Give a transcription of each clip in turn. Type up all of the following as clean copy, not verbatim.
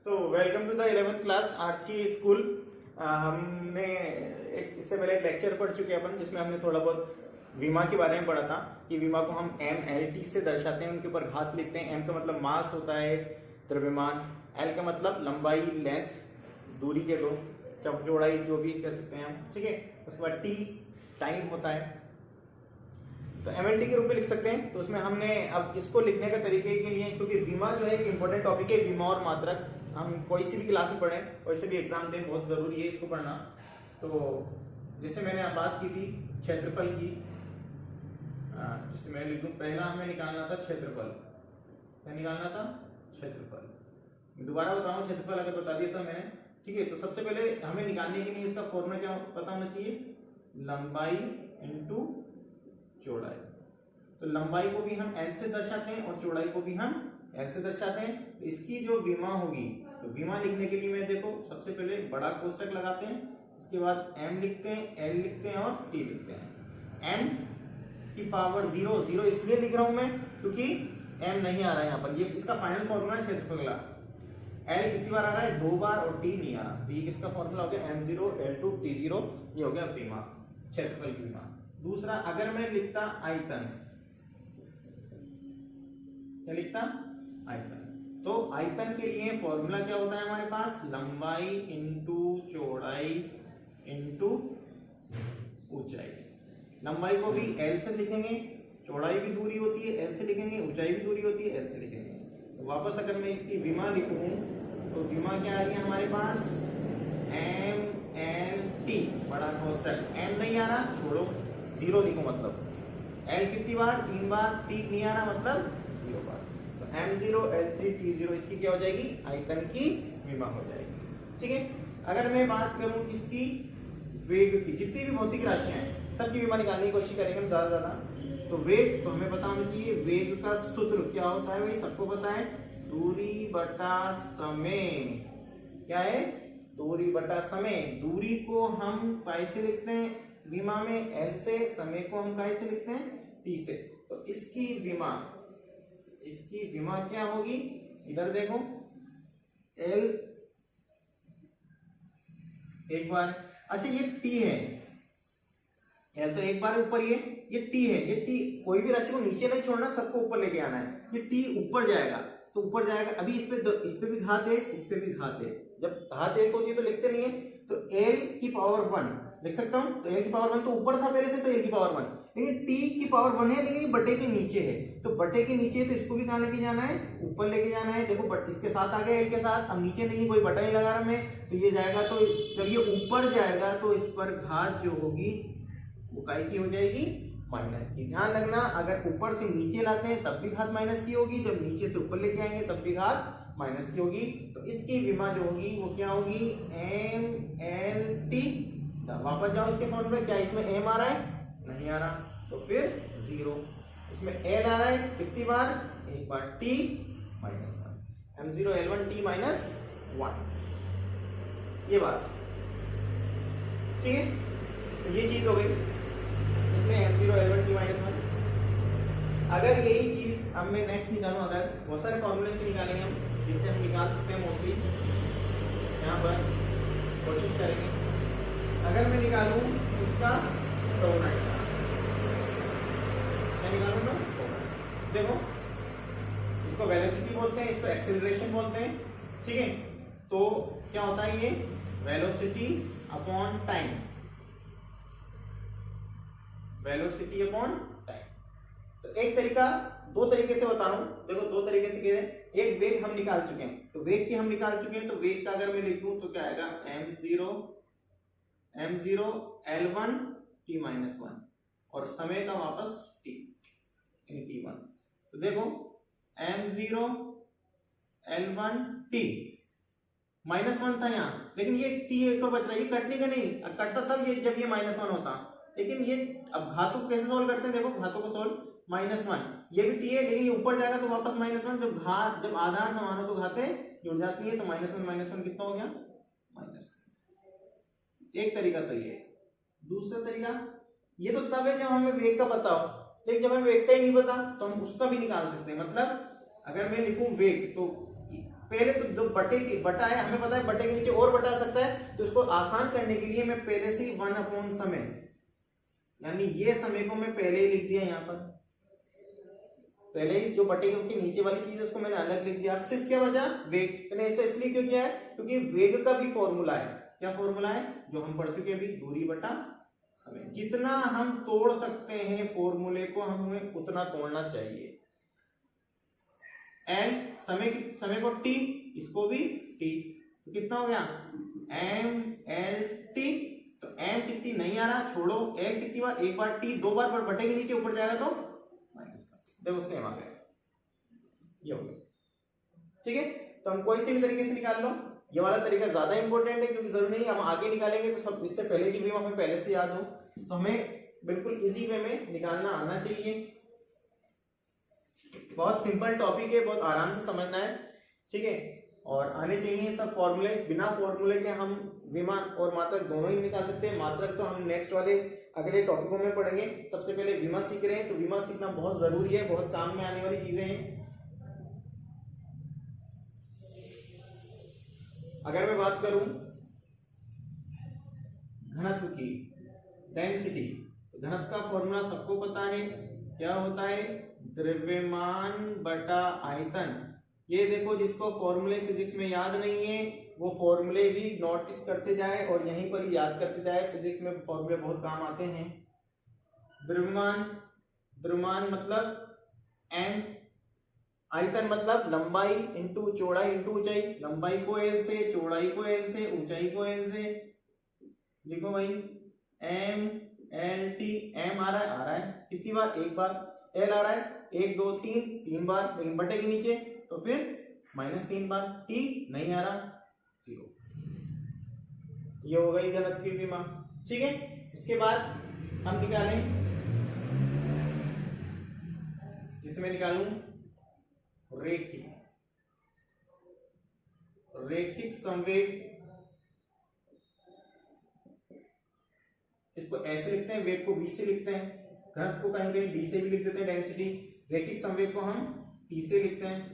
Welcome to the 11th class RC school. हमने इससे पहले एक लेक्चर पढ़ चुके हैं अपन, जिसमें हमने थोड़ा बहुत विमा के बारे में पढ़ा था कि विमा को हम MLT से दर्शाते हैं, उनके ऊपर घात लिखते हैं। M का मतलब मास होता है, द्रव्यमान। L का मतलब लंबाई, लेंथ, दूरी के दो, चौड़ाई, जो भी कह सकते हैं हम, ठीक है। उसके बाद T टाइम होता है, तो MLT के रूप में लिख सकते हैं। तो उसमें हमने अब इसको लिखने का तरीके के लिए, क्योंकि विमा जो है एक इंपॉर्टेंट टॉपिक है, विमा और मात्रक हम कोई सी भी क्लास में पढ़े, कोई से भी एग्जाम दें, बहुत जरूरी है इसको पढ़ना। तो जैसे मैंने बात की थी क्षेत्रफल की, जैसे मैं लिख दूं, पहला हमें निकालना था क्षेत्रफल। क्या निकालना था? क्षेत्रफल। मैं दोबारा बताऊं, क्षेत्रफल अगर बता दिया तो मैंने, ठीक है। तो सबसे पहले हमें निकालने के लिए इसका फॉर्मूला क्या पता होना चाहिए? लंबाई इंटू चौड़ाई। तो लंबाई को भी हम L से दर्शाते हैं और चौड़ाई को भी हम L से दर्शाते हैं। तो इसकी जो विमा होगी, तो विमा लिखने के लिए मैं देखो सबसे पहले बड़ा कोष्टक लगाते हैं, इसके बाद M लिखते हैं, L लिखते हैं और T लिखते हैं। M की पावर 0, 0 इसलिए लिख रहा हूं मैं क्योंकि M नहीं आ रहा है यहाँ पर। ये इसका फाइनल फॉर्मूला है क्षेत्रफल का। L कितनी बार आ रहा है? 2 बार, और T नहीं आ रहा। तो ये किसका फॉर्मूला हो गया? M0 L2 T0। ये हो गया विमा, क्षेत्रफल की विमा। दूसरा, अगर मैं लिखता आयतन, क्या लिखता? आयतन। तो आयतन के लिए फॉर्मूला क्या होता है हमारे पास? लंबाई इंटू चौड़ाई इंटू ऊंचाई। लंबाई को भी L से लिखेंगे, चौड़ाई भी दूरी होती है L से लिखेंगे, ऊंचाई भी दूरी होती है L से लिखेंगे। तो वापस अगर मैं इसकी विमा लिखूं, तो विमा क्या आ रही है हमारे पास? MLT, बड़ा कोष्टक। M नहीं आ रहा, छोड़ो, 0 लिखो, मतलब L कितनी बार? 3 बार। T नहीं आ रहा, मतलब 0 बार। तो M0 L3 T0 इसकी क्या हो जाएगी? आयतन की विमा हो जाएगी, ठीक है। अगर मैं बात करूं इसकी वेग की, जितनी भी भौतिक राशियां हैं सबकी विमा निकालने की कोशिश करेंगे हम ज्यादा ज्यादा। तो वेग तो हमें पता होना चाहिए, वेग का सूत्र क्या होता है भाई? सबको पता है, दूरी बटा समय। क्या है? दूरी बटा समय। दूरी को हम कैसे लिखते हैं विमा में? L से। समय को हम कैसे लिखते हैं? T से। तो इसकी विमा क्या होगी? इधर देखो, L एक बार, अच्छा ये T है, L तो एक बार ऊपर, ये T है। ये T कोई भी राशि को नीचे नहीं छोड़ना, सबको ऊपर लेके आना है। ये T ऊपर जाएगा, तो ऊपर जाएगा। अभी इस पे भी घात है, इस पे भी घात है। जब घात एक होती है तो लिखते नहीं है, तो L की पावर 1 लिख सकता हूं। तो L की पावर 1 तो ऊपर था मेरे से, तो L की पावर 1। लेकिन T की पावर 1 है, लेकिन ये बटे के नीचे है। तो बटे के नीचे है, तो इसको भी कहां लेके जाना है? ऊपर लेके जाना है। देखो बट इसके साथ आ गया L के साथ, अब नीचे नहीं, कोई बटा नहीं लगा रहा मैं, तो ये जाएगा। तो जब ये ऊपर जाएगा तो इस पर घात जो होगी वो काय की हो जाएगी? माइनस की। ध्यान रखना, अगर ऊपर से नीचे लाते हैं तब भी घात माइनस की होगी, जब नीचे से ऊपर लेके आएंगे तब भी घात माइनस की होगी। तो इसकी विमा जो होगी वो क्या होगी? MLT। वापस जाओ इसके फॉर्मूले में, क्या इसमें M आ रहा है? नहीं आ रहा, तो फिर 0। इसमें L आ रहा है, कितनी बार? एक बार। T minus 1, M0 L1 T minus 1, ये बात, ठीक है। तो ये चीज हो गई, इसमें M0 L1 T माइनस 1। अगर यही चीज अब मैं नेक्स्ट निकालूं, अगर बहुत सारे फॉर्मूले से निकालेंगे हम, जितने हम निकाल सकते हैं मोस्टली, यहाँ पर कोशिश करेंगे। अगर मैं निकालूं इसका टोनाइट, क्या निकालूं मैं? देखो, इसको वेलोसिटी बोलते हैं, इसको एक्सेलरेशन बोलते हैं, ठीक है। तो क्या होता है ये? Velocity upon time, velocity upon time. तो एक तरीका, दो तरीके से बता रहा हूं, देखो दो तरीके से क्या है। एक वेग हम निकाल चुके हैं, तो वेग की हम निकाल चुके हैं, तो वेग का अगर मैं लिखूं तो क्या आएगा? M0 L1 T माइनस 1, और समय का वापस T T1। तो देखो M0 L1 T माइनस 1 था यहाँ, लेकिन ये T एक तो बच रहा है, ये कटने का नहीं, कटता तब ये जब ये माइनस 1 होता। लेकिन ये अब घातों को कैसे सोल्व करते हैं? देखो घातों को सोल्व, -1, ये भी T है, लेकिन ये ऊपर जाएगा तो वापस -1। जब आधार समान हो तो घातें जुड़ जाती है, तो -1 कितना हो गया? -1। एक तरीका तो ये। दूसरा तरीका, ये तो तब है जब हमें वेग का पता हो, लेकिन जब हमें वेग का ही नहीं पता तो हम उसका भी निकाल सकते हैं। मतलब अगर मैं लिखूं वेग, तो पहले तो जो बटे की बटा है, हमें पता है बटे के नीचे और बटा आ सकता है, तो इसको आसान करने के लिए मैं पहले से ही 1 समय, यानी ये समय को मैं पहले ही लिख दिया यहाँ पर, पहले ही जो बटे के नीचे वाली चीज है उसको मैंने अलग लिख दिया। सिर्फ क्या बचा, वेग। मैंने ऐसा इसलिए क्यों किया है, क्योंकि वेग का भी फॉर्मूला है। क्या फॉर्मूला है, जो हम पढ़ चुके हैं अभी, दूरी बटा समय। जितना हम तोड़ सकते हैं फॉर्मूले को, हमें उतना तोड़ना चाहिए। एल समय को टी, इसको भी टी, तो कितना हो गया एम एल टी। तो एम कितनी नहीं आ रहा, छोड़ो। एल कितनी बार, एक बार टी, दो बार पर बटे के नीचे ऊपर जाएगा तो माइनस का, देखो सेम आ गया, ये हो गया। ठीक है, तो हम कोई से भी तरीके से निकाल लो। ये वाला तरीका ज्यादा इंपॉर्टेंट है, क्योंकि जरूरी नहीं हम आगे निकालेंगे तो सब इससे पहले की भी हमें पहले से याद हो, तो हमें बिल्कुल इजी वे में निकालना आना चाहिए। बहुत सिंपल टॉपिक है, बहुत आराम से समझना है। ठीक है, और आने चाहिए सब फॉर्मूले। बिना फॉर्मूले के हम विमान और मात्रक दोनों ही निकाल सकते हैं। मात्रक तो हम नेक्स्ट वाले अगले टॉपिकों में पढ़ेंगे। सबसे पहले विमा सीख रहे हैं, तो विमा सीखना बहुत जरूरी है, बहुत काम में आने वाली चीजें हैं। अगर मैं बात करूं घनत्व की, डेंसिटी, तो घनत्व का फॉर्मूला सबको पता है, क्या होता है, द्रव्यमान बटा आयतन। ये देखो, जिसको फॉर्मूले फिजिक्स में याद नहीं है वो फॉर्मूले भी नोटिस करते जाए और यहीं पर ही याद करते जाए। फिजिक्स में फॉर्मूले बहुत काम आते हैं। द्रव्यमान मतलब एम, आयतन मतलब लंबाई इंटू चौड़ाई इंटू ऊंचाई। लंबाई को एल से, चौड़ाई को एल से, ऊंचाई को एल से। लिखो भाई, एम एल टी। एम आ रहा है कितनी बार, एक बार। एल आ रहा है 1 2 3 3 बार, लेकिन बटे के नीचे तो फिर -3 बार। टी नहीं आ रहा, 0। ये हो गई घनत्व की विमा। ठीक है, इसके बाद हम निकालें, इसमें निकालूं रैखिक संवेग। इसको ऐसे लिखते हैं, वेग को v से लिखते हैं, घनत्व को कहीं कहीं d से भी लिख देते हैं, डेंसिटी। रैखिक संवेग को हम t से लिखते हैं।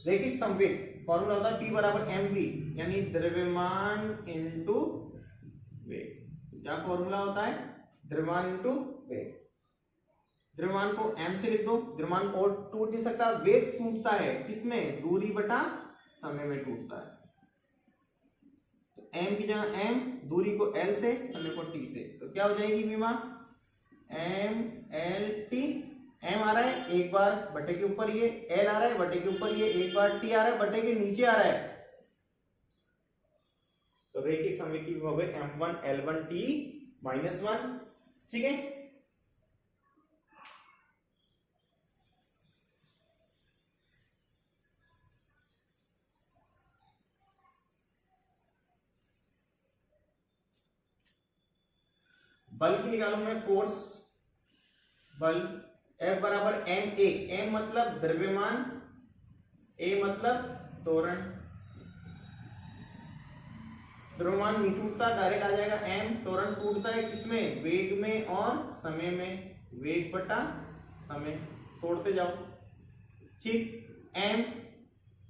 रैखिक संवेग फॉर्मूला होता है P बराबर mv, यानी द्रव्यमान इंटू वेग। क्या फॉर्मूला होता है, द्रव्यमान इंटू वेग। द्रव्यमान को m से लिख दो, द्रव्यमान और टूट नहीं सकता। वेग टूटता है किसमें, दूरी बटा समय में टूटता है। तो m की जगह m, दूरी को l से, समय को t से, तो क्या हो जाएगी विमा, m l t। m आ रहा है एक बार बटे के ऊपर, ये l आ रहा है बटे के ऊपर, ये एक बार, t आ रहा है बटे के नीचे आ रहा है। तो रैखिक संवेग की विमा हो गई m1 l1 t -1। ठीक है, बल की निकालू मैं, फोर्स। बल F बराबर एम ए। एम मतलब द्रव्यमान, ए मतलब त्वरण। द्रव्यमान नहीं टूटता, डायरेक्ट आ जाएगा एम। त्वरण टूटता है किसमें, वेग में और समय में। वेग बटा समय, तोड़ते जाओ। ठीक, एम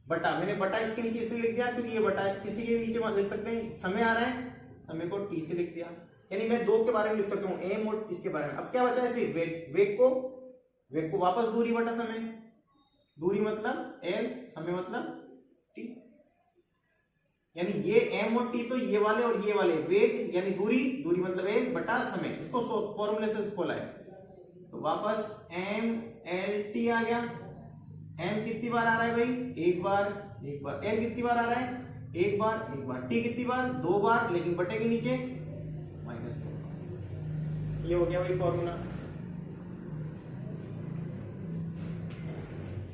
बटा, मैंने बटा इसके नीचे इसलिए लिख दिया क्योंकि ये बटा है, किसी के नीचे लिख सकते हैं। समय आ रहा है, समय को टी से लिख दिया, यानी मैं दो के बारे में लिख सकता हूँ, एम और इसके बारे में। अब क्या बचा है सिर्फ वेग। वेग को वापस दूरी बटा समय। दूरी मतलब एल, समय मतलब टी, यानी ये एम और टी तो ये वाले और ये वाले। वेग यानी दूरी मतलब एल बटा समय। इसको फॉर्मूले से खोला है, तो वापस एम एल टी आ गया। एम कितनी बार आ रहा है भाई, एक बार। एल कितनी बार आ रहा है, एक बार। टी कितनी बार, 2 बार, लेकिन बटे के नीचे -2। ये हो गया भाई फॉर्मूला।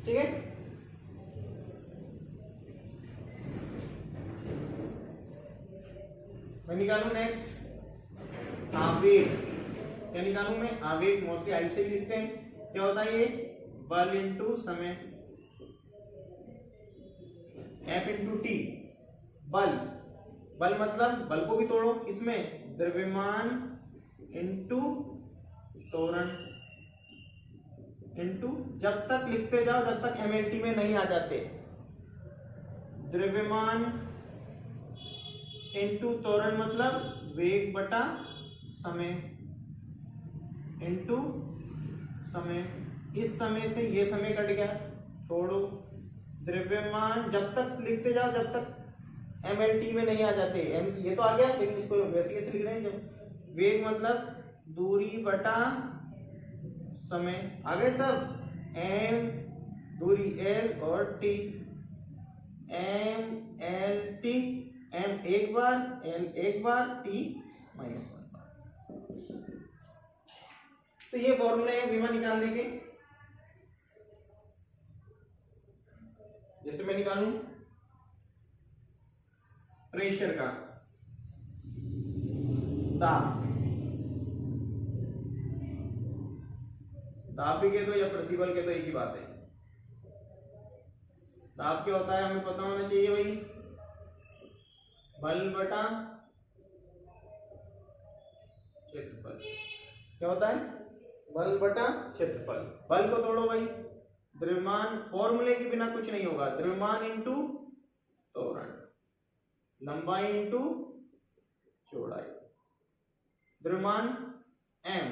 ठीक है, मैं निकालू नेक्स्ट आवेग। क्या निकालू मैं, आवेग। मोस्टली आई से भी लिखते हैं। क्या होता है ये, बल इंटू समय, F इंटू टी। बल मतलब, बल को भी तोड़ो, इसमें द्रव्यमान इंटू त्वरण इंटू, जब तक लिखते जाओ जब तक MLT में नहीं आ जाते। द्रव्यमान इनटू त्वरण मतलब वेग बटा समय इनटू समय। इस समय से ये समय कट गया, छोड़ो। द्रव्यमान जब तक लिखते जाओ जब तक MLT में नहीं आ जाते। ये तो आ गया, लेकिन इसको वैसे कैसे लिख रहे हैं? जब वेग मतलब दूरी बटा समय आ गए सब। m दूरी l और t, MLT, m एक बार, l एक बार, t -1 बार। तो ये फॉर्मूले है विमा निकालने के। जैसे मैं निकालूं प्रेशर का, दाब भी कह दो या प्रतिबल कह दो, एक ही बात है। दाब क्या होता है हमें पता होना चाहिए भाई, बल बटा क्षेत्रफल। क्या होता है? बल बटा क्षेत्रफल। बल को तोड़ो भाई, द्रव्यमान फॉर्मूले के बिना कुछ नहीं होगा। द्रव्यमान इंटू त्वरण, लंबाई इंटू चौड़ाई। द्रव्यमान m,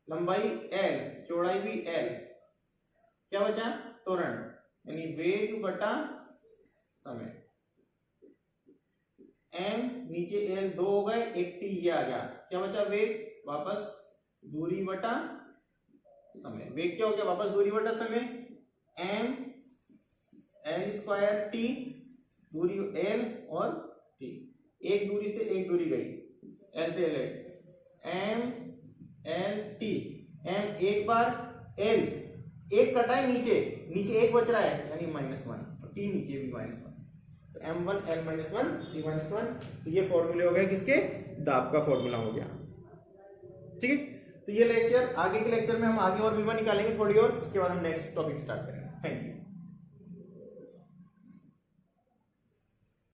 लंबाई l, चौड़ाई भी l। क्या बचा? त्वरण यानी वेग बटा समय। m नीचे l, दो हो गए, एक t ये आ गया। क्या बचा? वेग वापस दूरी बटा समय। वेग क्या हो गया? वापस दूरी बटा समय। m l स्क्वायर t, दूरी l और t, एक दूरी से एक दूरी गई, l से l, m l t। m एक बार, l एक कटा है, नीचे एक बच रहा है यानी -1, t नीचे भी -1। तो m1 l -1 t -1। तो ये फॉर्मूले हो गए किसके? दाब का फॉर्मूला हो गया। ठीक है, तो ये लेक्चर, आगे के लेक्चर में हम आगे और विमा निकालेंगे थोड़ी और, उसके बाद हम नेक्स्ट टॉपिक स्टार्ट करेंगे। Thank you.